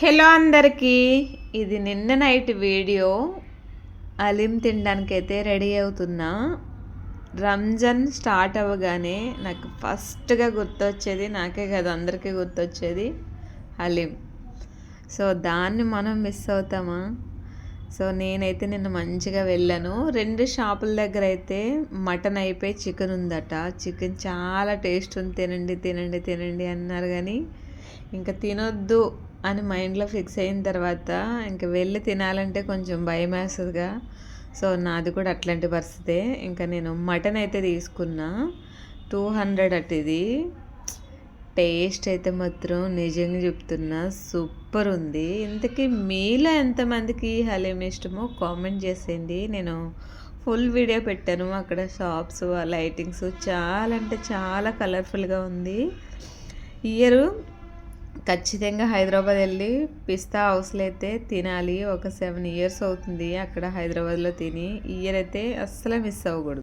Hello అందరికీ, ఇది నిన్న నైట్ వీడియో. హలీం తినడానికైతే రెడీ అవుతున్నా. రంజాన్ స్టార్ట్ అవ్వగానే నాకు ఫస్ట్గా గుర్తొచ్చేది, నాకే కాదు అందరికీ గుర్తొచ్చేది హలీం. సో దాన్ని మనం మిస్ అవుతామా? సో నేనైతే నిన్న మంచిగా వెళ్ళాను. 2 షాపుల దగ్గర అయితే మటన్ అయిపోయి చికెన్ ఉందట. చికెన్ చాలా టేస్ట్ ఉంది, తినండి తినండి తినండి అన్నారు. కానీ ఇంకా తినొద్దు అని మైండ్లో ఫిక్స్ అయిన తర్వాత ఇంక వెళ్ళి తినాలంటే కొంచెం భయం వేస్తుందిగా. సో నాది కూడా అట్లాంటి పరిస్థితే. ఇంకా నేను మటన్ అయితే తీసుకున్నా. 200 అట్. ఇది టేస్ట్ అయితే మాత్రం నిజంగా చెప్తున్నా సూపర్ ఉంది. ఇంతకీ మీలో ఎంతమందికి హలీం ఇష్టమో కామెంట్ చేసేయండి. నేను ఫుల్ వీడియో పెట్టాను. అక్కడ షాప్స్, లైటింగ్స్ చాలా అంటే చాలా కలర్ఫుల్గా ఉంది. ఇయరు ఖచ్చితంగా హైదరాబాద్ వెళ్ళి పిస్తా హౌస్లో అయితే తినాలి. ఒక 7 years అవుతుంది అక్కడ హైదరాబాద్లో తిని. ఈ ఇయర్ అయితే అస్సలు మిస్ అవ్వకూడదు.